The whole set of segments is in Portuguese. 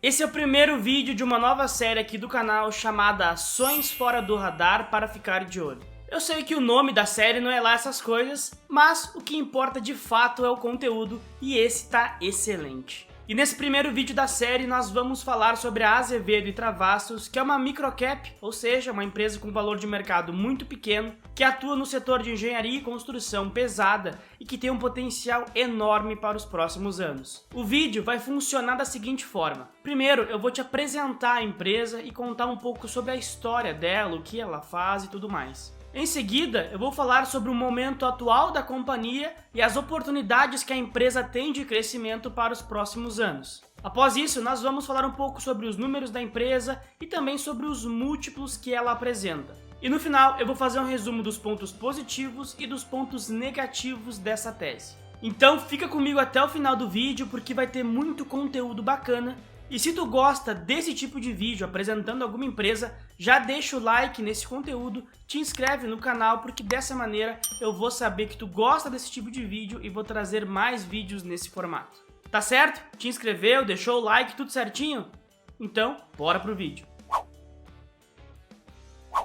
Esse é o primeiro vídeo de uma nova série aqui do canal chamada Ações Fora do Radar para Ficar de Olho. Eu sei que o nome da série não é lá essas coisas, mas o que importa de fato é o conteúdo e esse tá excelente. E nesse primeiro vídeo da série nós vamos falar sobre a Azevedo e Travassos, que é uma microcap, ou seja, uma empresa com valor de mercado muito pequeno, que atua no setor de engenharia e construção pesada e que tem um potencial enorme para os próximos anos. O vídeo vai funcionar da seguinte forma. Primeiro, eu vou te apresentar a empresa e contar um pouco sobre a história dela, o que ela faz e tudo mais. Em seguida, eu vou falar sobre o momento atual da companhia e as oportunidades que a empresa tem de crescimento para os próximos anos. Após isso, nós vamos falar um pouco sobre os números da empresa e também sobre os múltiplos que ela apresenta. E no final, eu vou fazer um resumo dos pontos positivos e dos pontos negativos dessa tese. Então fica comigo até o final do vídeo porque vai ter muito conteúdo bacana. E se tu gosta desse tipo de vídeo apresentando alguma empresa, já deixa o like nesse conteúdo, te inscreve no canal porque dessa maneira eu vou saber que tu gosta desse tipo de vídeo e vou trazer mais vídeos nesse formato. Tá certo? Te inscreveu, deixou o like, tudo certinho? Então, bora pro vídeo.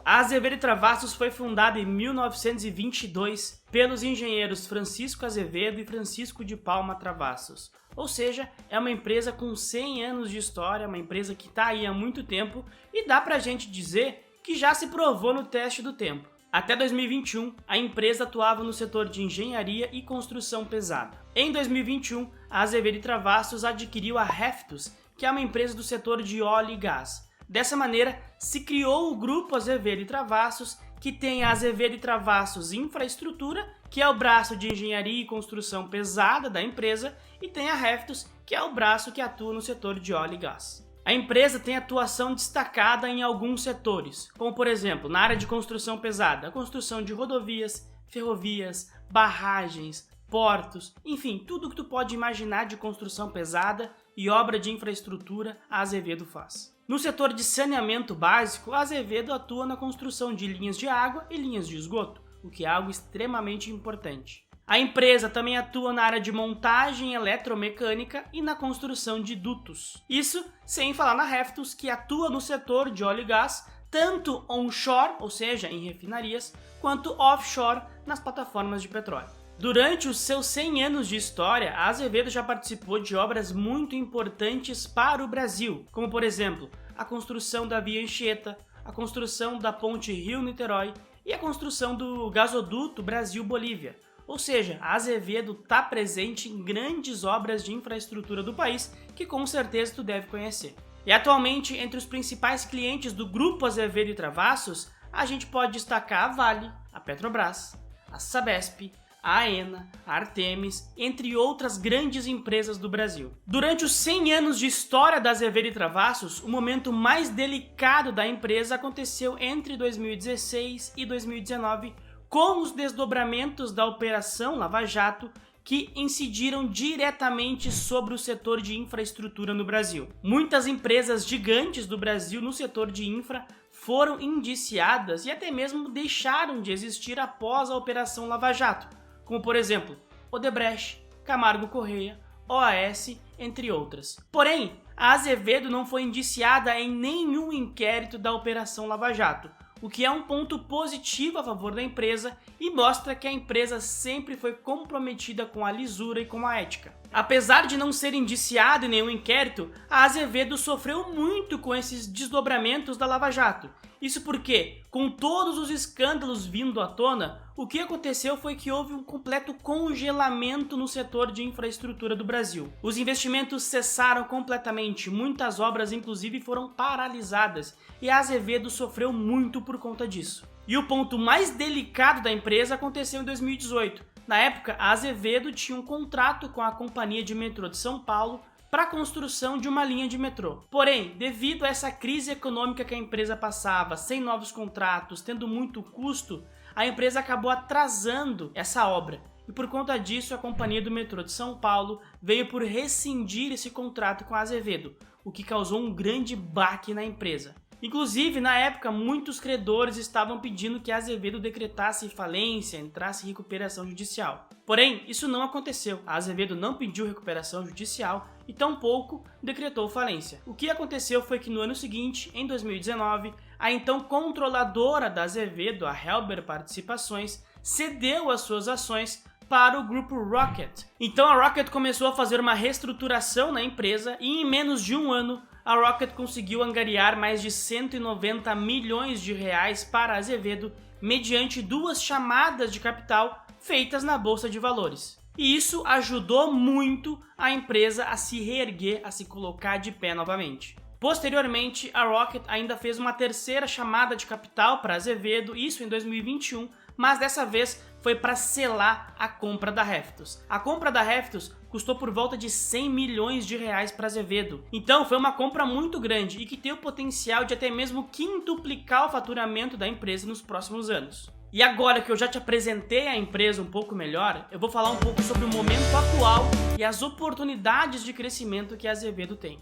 A Azevedo e Travassos foi fundada em 1922 pelos engenheiros Francisco Azevedo e Francisco de Palma Travassos. Ou seja, é uma empresa com 100 anos de história, uma empresa que está aí há muito tempo e dá pra gente dizer que já se provou no teste do tempo. Até 2021, a empresa atuava no setor de engenharia e construção pesada. Em 2021, a Azevedo e Travassos adquiriu a Reftus, que é uma empresa do setor de óleo e gás. Dessa maneira, se criou o grupo Azevedo e Travassos, que tem a Azevedo e Travassos Infraestrutura, que é o braço de engenharia e construção pesada da empresa, e tem a Reftus, que é o braço que atua no setor de óleo e gás. A empresa tem atuação destacada em alguns setores, como por exemplo, na área de construção pesada, a construção de rodovias, ferrovias, barragens, portos, enfim, tudo que tu pode imaginar de construção pesada e obra de infraestrutura, a Azevedo faz. No setor de saneamento básico, a Azevedo atua na construção de linhas de água e linhas de esgoto, o que é algo extremamente importante. A empresa também atua na área de montagem eletromecânica e na construção de dutos. Isso sem falar na Reftus, que atua no setor de óleo e gás, tanto onshore, ou seja, em refinarias, quanto offshore, nas plataformas de petróleo. Durante os seus 100 anos de história, a Azevedo já participou de obras muito importantes para o Brasil, como por exemplo, a construção da Via Anchieta, a construção da Ponte Rio-Niterói e a construção do gasoduto Brasil-Bolívia. Ou seja, a Azevedo está presente em grandes obras de infraestrutura do país que com certeza tu deve conhecer. E atualmente, entre os principais clientes do grupo Azevedo e Travassos, a gente pode destacar a Vale, a Petrobras, a Sabesp, a Aena, a Artemis, entre outras grandes empresas do Brasil. Durante os 100 anos de história da Azevedo e Travassos, o momento mais delicado da empresa aconteceu entre 2016 e 2019, com os desdobramentos da Operação Lava Jato, que incidiram diretamente sobre o setor de infraestrutura no Brasil. Muitas empresas gigantes do Brasil no setor de infra foram indiciadas e até mesmo deixaram de existir após a Operação Lava Jato, como por exemplo, Odebrecht, Camargo Correia, OAS, entre outras. Porém, a Azevedo não foi indiciada em nenhum inquérito da Operação Lava Jato, o que é um ponto positivo a favor da empresa e mostra que a empresa sempre foi comprometida com a lisura e com a ética. Apesar de não ser indiciada em nenhum inquérito, a Azevedo sofreu muito com esses desdobramentos da Lava Jato. Isso porque, com todos os escândalos vindo à tona, o que aconteceu foi que houve um completo congelamento no setor de infraestrutura do Brasil. Os investimentos cessaram completamente, muitas obras inclusive foram paralisadas e a Azevedo sofreu muito por conta disso. E o ponto mais delicado da empresa aconteceu em 2018. Na época, a Azevedo tinha um contrato com a Companhia de Metrô de São Paulo para a construção de uma linha de metrô. Porém, devido a essa crise econômica que a empresa passava, sem novos contratos, tendo muito custo, a empresa acabou atrasando essa obra. E por conta disso, a Companhia do Metrô de São Paulo veio por rescindir esse contrato com a Azevedo, o que causou um grande baque na empresa. Inclusive, na época, muitos credores estavam pedindo que Azevedo decretasse falência, entrasse em recuperação judicial. Porém, isso não aconteceu. A Azevedo não pediu recuperação judicial e tampouco decretou falência. O que aconteceu foi que no ano seguinte, em 2019, a então controladora da Azevedo, a Helber Participações, cedeu as suas ações para o grupo Rocket. Então a Rocket começou a fazer uma reestruturação na empresa e em menos de um ano a Rocket conseguiu angariar mais de 190 milhões de reais para a Azevedo mediante 2 chamadas de capital feitas na Bolsa de Valores. E isso ajudou muito a empresa a se reerguer, a se colocar de pé novamente. Posteriormente, a Rocket ainda fez uma 3ª chamada de capital para Azevedo, isso em 2021, mas dessa vez foi para selar a compra da Reftos. A compra da Reftos custou por volta de 100 milhões de reais para Azevedo. Então foi uma compra muito grande e que tem o potencial de até mesmo quintuplicar o faturamento da empresa nos próximos anos. E agora que eu já te apresentei a empresa um pouco melhor, eu vou falar um pouco sobre o momento atual e as oportunidades de crescimento que a Azevedo tem.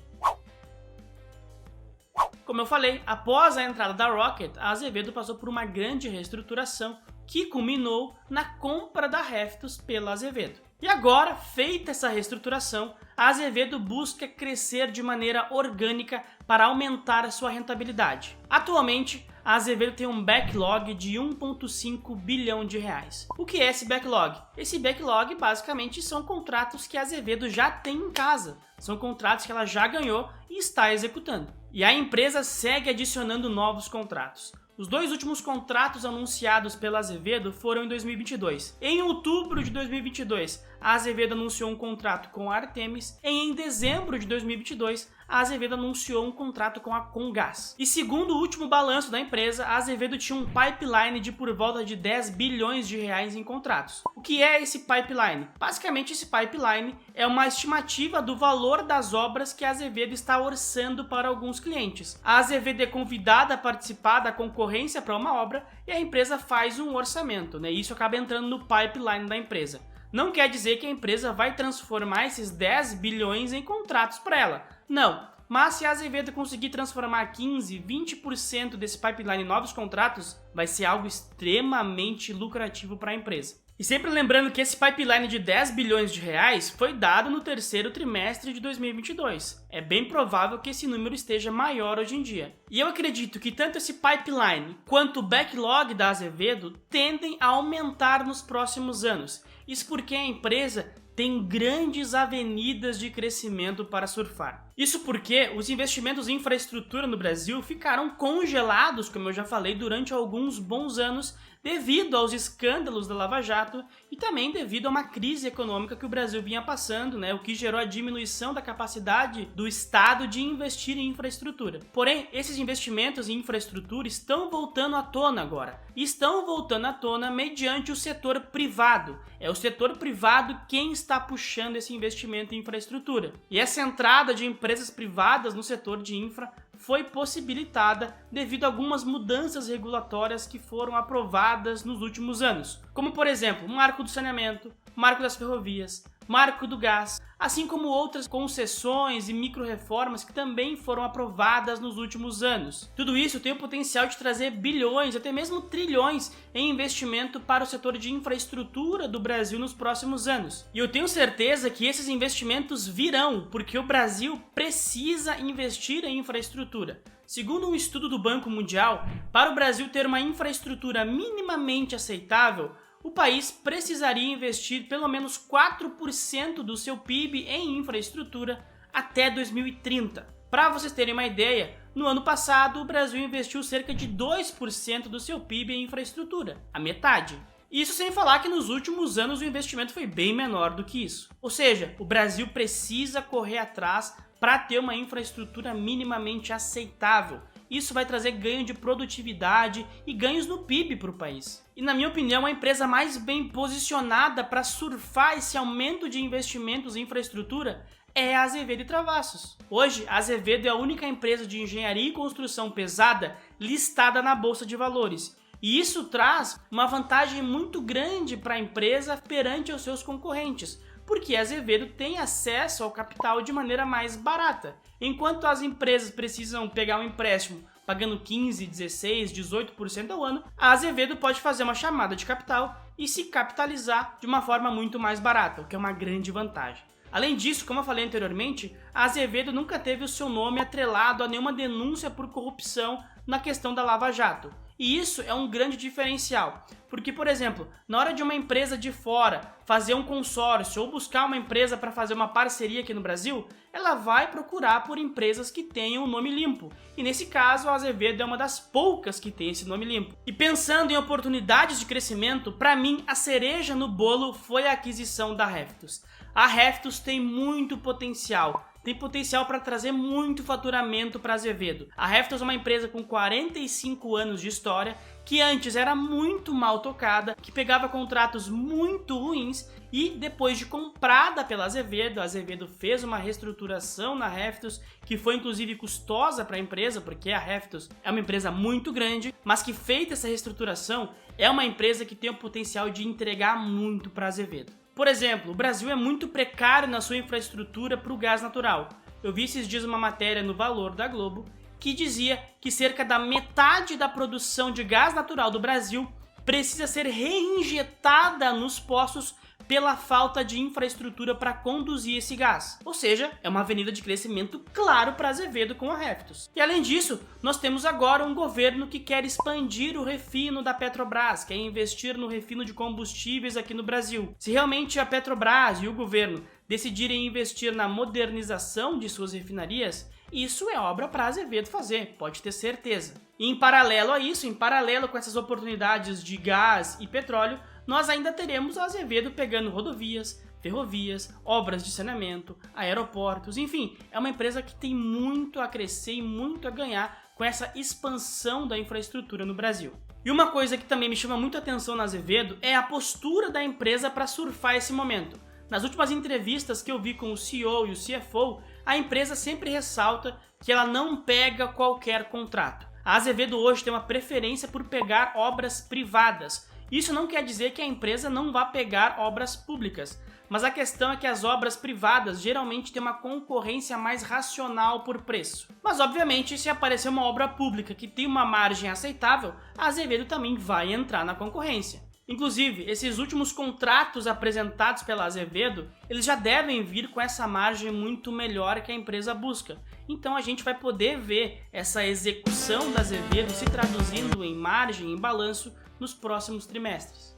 Como eu falei, após a entrada da Rocket, a Azevedo passou por uma grande reestruturação que culminou na compra da Reftos pela Azevedo. E agora, feita essa reestruturação, a Azevedo busca crescer de maneira orgânica para aumentar a sua rentabilidade. Atualmente, a Azevedo tem um backlog de 1,5 bilhão de reais. O que é esse backlog? Esse backlog basicamente são contratos que a Azevedo já tem em casa. São contratos que ela já ganhou e está executando. E a empresa segue adicionando novos contratos. Os 2 últimos contratos anunciados pela Azevedo foram em 2022. Em outubro de 2022, a Azevedo anunciou um contrato com a Artemis e em dezembro de 2022, a Azevedo anunciou um contrato com a Comgás. E segundo o último balanço da empresa, a Azevedo tinha um pipeline de por volta de 10 bilhões de reais em contratos. O que é esse pipeline? Basicamente, esse pipeline é uma estimativa do valor das obras que a Azevedo está orçando para alguns clientes. A Azevedo é convidada a participar da concorrência para uma obra e a empresa faz um orçamento, né? Isso acaba entrando no pipeline da empresa. Não quer dizer que a empresa vai transformar esses 10 bilhões em contratos para ela. Não, mas se a Azevedo conseguir transformar 15, 20% desse pipeline em novos contratos, vai ser algo extremamente lucrativo para a empresa. E sempre lembrando que esse pipeline de 10 bilhões de reais foi dado no 3º trimestre de 2022. É bem provável que esse número esteja maior hoje em dia. E eu acredito que tanto esse pipeline quanto o backlog da Azevedo tendem a aumentar nos próximos anos. Isso porque a empresa tem grandes avenidas de crescimento para surfar. Isso porque os investimentos em infraestrutura no Brasil ficaram congelados, como eu já falei, durante alguns bons anos devido aos escândalos da Lava Jato e também devido a uma crise econômica que o Brasil vinha passando, né, o que gerou a diminuição da capacidade do Estado de investir em infraestrutura. Porém, esses investimentos em infraestrutura estão voltando à tona agora. E estão voltando à tona mediante o setor privado. É o setor privado quem está puxando esse investimento em infraestrutura. E essa entrada de empresas privadas no setor de infra foi possibilitada devido a algumas mudanças regulatórias que foram aprovadas nos últimos anos, como por exemplo, o Marco do Saneamento, Marco das Ferrovias, Marco do Gás, assim como outras concessões e micro-reformas que também foram aprovadas nos últimos anos. Tudo isso tem o potencial de trazer bilhões, até mesmo trilhões em investimento para o setor de infraestrutura do Brasil nos próximos anos. E eu tenho certeza que esses investimentos virão, porque o Brasil precisa investir em infraestrutura. Segundo um estudo do Banco Mundial, para o Brasil ter uma infraestrutura minimamente aceitável, o país precisaria investir pelo menos 4% do seu PIB em infraestrutura até 2030. Para vocês terem uma ideia, no ano passado o Brasil investiu cerca de 2% do seu PIB em infraestrutura, a metade. Isso sem falar que nos últimos anos o investimento foi bem menor do que isso. Ou seja, o Brasil precisa correr atrás para ter uma infraestrutura minimamente aceitável. Isso vai trazer ganho de produtividade e ganhos no PIB para o país. E na minha opinião, a empresa mais bem posicionada para surfar esse aumento de investimentos em infraestrutura é a Azevedo e Travassos. Hoje, a Azevedo é a única empresa de engenharia e construção pesada listada na Bolsa de Valores. E isso traz uma vantagem muito grande para a empresa perante os seus concorrentes, porque a Azevedo tem acesso ao capital de maneira mais barata. Enquanto as empresas precisam pegar um empréstimo pagando 15, 16, 18% ao ano, a Azevedo pode fazer uma chamada de capital e se capitalizar de uma forma muito mais barata, o que é uma grande vantagem. Além disso, como eu falei anteriormente, a Azevedo nunca teve o seu nome atrelado a nenhuma denúncia por corrupção na questão da Lava Jato. E isso é um grande diferencial, porque, por exemplo, na hora de uma empresa de fora fazer um consórcio ou buscar uma empresa para fazer uma parceria aqui no Brasil, ela vai procurar por empresas que tenham o nome limpo. E nesse caso, a Azevedo é uma das poucas que tem esse nome limpo. E pensando em oportunidades de crescimento, para mim, a cereja no bolo foi a aquisição da Reftus. A Reftus tem muito potencial. Tem potencial para trazer muito faturamento para a Azevedo. A Reftus é uma empresa com 45 anos de história, que antes era muito mal tocada, que pegava contratos muito ruins e depois de comprada pela Azevedo, a Azevedo fez uma reestruturação na Reftus, que foi inclusive custosa para a empresa, porque a Reftus é uma empresa muito grande, mas que feita essa reestruturação, é uma empresa que tem o potencial de entregar muito para a Azevedo. Por exemplo, o Brasil é muito precário na sua infraestrutura para o gás natural. Eu vi esses dias uma matéria no Valor da Globo que dizia que cerca da metade da produção de gás natural do Brasil precisa ser reinjetada nos poços pela falta de infraestrutura para conduzir esse gás. Ou seja, é uma avenida de crescimento claro para Azevedo com a Reftus. E além disso, nós temos agora um governo que quer expandir o refino da Petrobras, quer investir no refino de combustíveis aqui no Brasil. Se realmente a Petrobras e o governo decidirem investir na modernização de suas refinarias, isso é obra para Azevedo fazer, pode ter certeza. E em paralelo a isso, em paralelo com essas oportunidades de gás e petróleo, nós ainda teremos a Azevedo pegando rodovias, ferrovias, obras de saneamento, aeroportos, enfim, é uma empresa que tem muito a crescer e muito a ganhar com essa expansão da infraestrutura no Brasil. E uma coisa que também me chama muito a atenção na Azevedo é a postura da empresa para surfar esse momento. Nas últimas entrevistas que eu vi com o CEO e o CFO, a empresa sempre ressalta que ela não pega qualquer contrato. A Azevedo hoje tem uma preferência por pegar obras privadas. Isso não quer dizer que a empresa não vá pegar obras públicas, mas a questão é que as obras privadas geralmente têm uma concorrência mais racional por preço. Mas obviamente, se aparecer uma obra pública que tem uma margem aceitável, a Azevedo também vai entrar na concorrência. Inclusive, esses últimos contratos apresentados pela Azevedo, eles já devem vir com essa margem muito melhor que a empresa busca. Então a gente vai poder ver essa execução da Azevedo se traduzindo em margem, em balanço, nos próximos trimestres.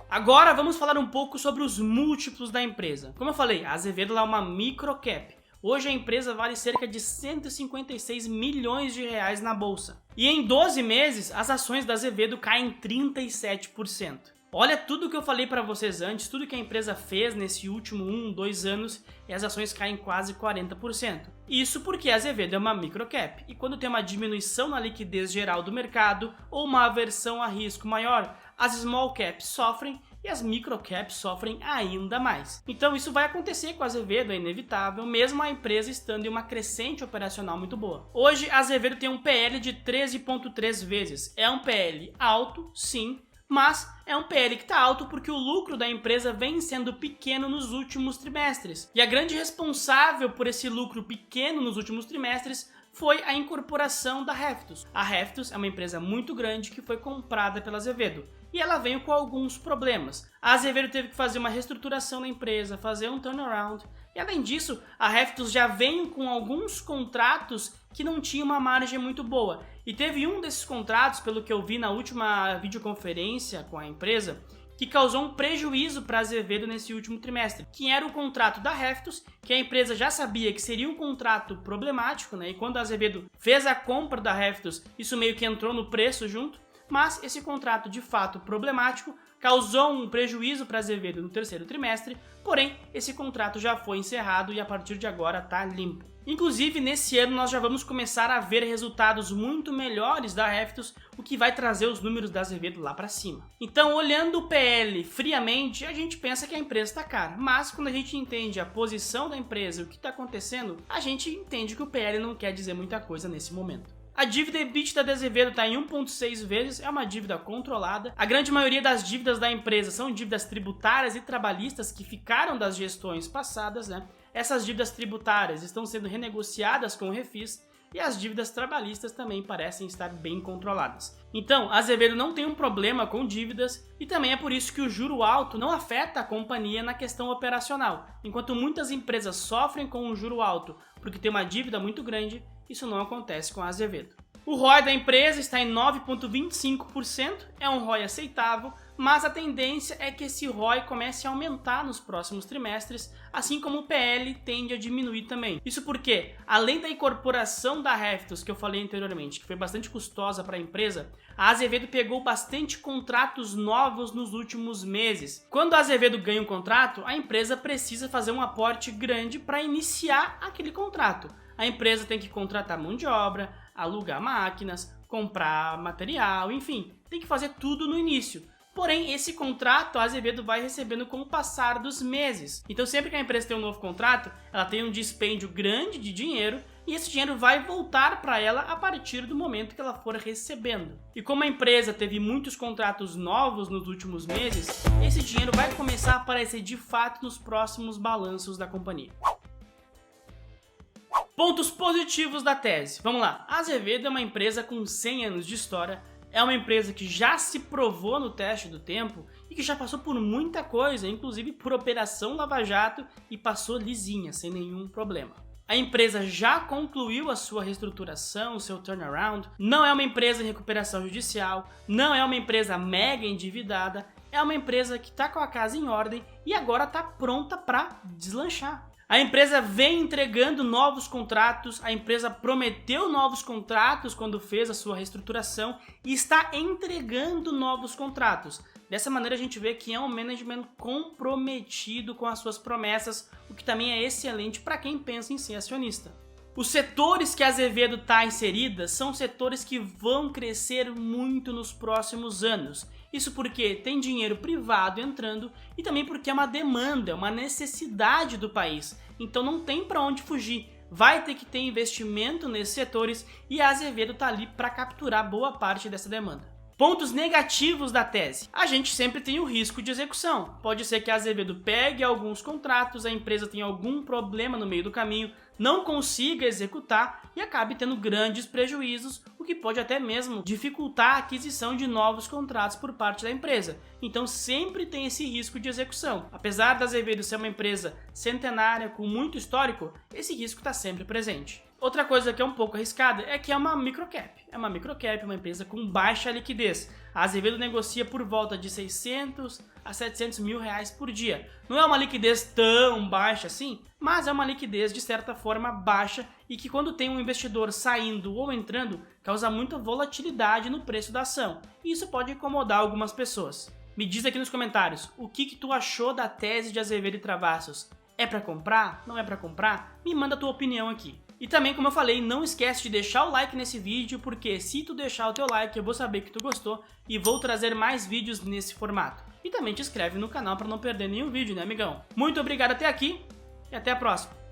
Agora vamos falar um pouco sobre os múltiplos da empresa. Como eu falei, a Azevedo é uma microcap. Hoje a empresa vale cerca de 156 milhões de reais na bolsa. E em 12 meses, as ações da Azevedo caem 37%. Olha tudo que eu falei para vocês antes, tudo que a empresa fez nesse último 2 anos e as ações caem quase 40%. Isso porque a Azevedo é uma microcap e quando tem uma diminuição na liquidez geral do mercado ou uma aversão a risco maior, as small caps sofrem e as microcaps sofrem ainda mais. Então isso vai acontecer com a Azevedo, é inevitável, mesmo a empresa estando em uma crescente operacional muito boa. Hoje a Azevedo tem um PL de 13,3 vezes. É um PL alto, sim, mas é um PL que está alto porque o lucro da empresa vem sendo pequeno nos últimos trimestres. E a grande responsável por esse lucro pequeno nos últimos trimestres foi a incorporação da Reftus. A Reftus é uma empresa muito grande que foi comprada pela Azevedo. E ela veio com alguns problemas. A Azevedo teve que fazer uma reestruturação na empresa, fazer um turnaround. E além disso, a Reftus já vem com alguns contratos que não tinham uma margem muito boa. E teve um desses contratos, pelo que eu vi na última videoconferência com a empresa, que causou um prejuízo para a Azevedo nesse último trimestre, que era o contrato da Reftus, que a empresa já sabia que seria um contrato problemático, né? E quando a Azevedo fez a compra da Reftus, isso meio que entrou no preço junto, mas esse contrato de fato problemático causou um prejuízo para a Azevedo no terceiro trimestre, porém esse contrato já foi encerrado e a partir de agora está limpo. Inclusive, nesse ano nós já vamos começar a ver resultados muito melhores da Reftus, o que vai trazer os números da Azevedo lá para cima. Então, olhando o PL friamente, a gente pensa que a empresa está cara, mas quando a gente entende a posição da empresa e o que está acontecendo, a gente entende que o PL não quer dizer muita coisa nesse momento. A dívida EBITDA da Azevedo está em 1,6 vezes, é uma dívida controlada. A grande maioria das dívidas da empresa são dívidas tributárias e trabalhistas que ficaram das gestões passadas, né? Essas dívidas tributárias estão sendo renegociadas com o Refis e as dívidas trabalhistas também parecem estar bem controladas. Então, a Azevedo não tem um problema com dívidas e também é por isso que o juro alto não afeta a companhia na questão operacional. Enquanto muitas empresas sofrem com um juro alto porque tem uma dívida muito grande, isso não acontece com a Azevedo. O ROI da empresa está em 9,25%, é um ROI aceitável, mas a tendência é que esse ROI comece a aumentar nos próximos trimestres, assim como o PL tende a diminuir também. Isso porque, além da incorporação da Raftos, que eu falei anteriormente, que foi bastante custosa para a empresa, a Azevedo pegou bastante contratos novos nos últimos meses. Quando a Azevedo ganha um contrato, a empresa precisa fazer um aporte grande para iniciar aquele contrato. A empresa tem que contratar mão de obra, alugar máquinas, comprar material, enfim, tem que fazer tudo no início. Porém, esse contrato a Azevedo vai recebendo com o passar dos meses. Então, sempre que a empresa tem um novo contrato, ela tem um dispêndio grande de dinheiro e esse dinheiro vai voltar para ela a partir do momento que ela for recebendo. E como a empresa teve muitos contratos novos nos últimos meses, esse dinheiro vai começar a aparecer de fato nos próximos balanços da companhia. Pontos positivos da tese. Vamos lá. A Azevedo é uma empresa com 100 anos de história, é uma empresa que já se provou no teste do tempo e que já passou por muita coisa, inclusive por Operação Lava Jato e passou lisinha, sem nenhum problema. A empresa já concluiu a sua reestruturação, o seu turnaround, não é uma empresa em recuperação judicial, não é uma empresa mega endividada, é uma empresa que está com a casa em ordem e agora está pronta para deslanchar. A empresa vem entregando novos contratos, a empresa prometeu novos contratos quando fez a sua reestruturação e está entregando novos contratos. Dessa maneira a gente vê que é um management comprometido com as suas promessas, o que também é excelente para quem pensa em ser acionista. Os setores que a Azevedo está inserida são setores que vão crescer muito nos próximos anos. Isso porque tem dinheiro privado entrando e também porque é uma demanda, é uma necessidade do país. Então não tem para onde fugir. Vai ter que ter investimento nesses setores e a Azevedo está ali para capturar boa parte dessa demanda. Pontos negativos da tese. A gente sempre tem o risco de execução. Pode ser que a Azevedo pegue alguns contratos, a empresa tenha algum problema no meio do caminho, não consiga executar e acabe tendo grandes prejuízos, o que pode até mesmo dificultar a aquisição de novos contratos por parte da empresa. Então sempre tem esse risco de execução. Apesar da Azevedo ser uma empresa centenária com muito histórico, esse risco está sempre presente. Outra coisa que é um pouco arriscada é que é uma microcap. É uma microcap, uma empresa com baixa liquidez. A Azevedo negocia por volta de 600 a 700 mil reais por dia. Não é uma liquidez tão baixa assim, mas é uma liquidez de certa forma baixa e que quando tem um investidor saindo ou entrando, causa muita volatilidade no preço da ação. E isso pode incomodar algumas pessoas. Me diz aqui nos comentários, o que tu achou da tese de Azevedo e Travassos? É para comprar? Não é para comprar? Me manda a tua opinião aqui. E também, como eu falei, não esquece de deixar o like nesse vídeo, porque se tu deixar o teu like, eu vou saber que tu gostou e vou trazer mais vídeos nesse formato. E também te inscreve no canal para não perder nenhum vídeo, né, amigão? Muito obrigado até aqui e até a próxima!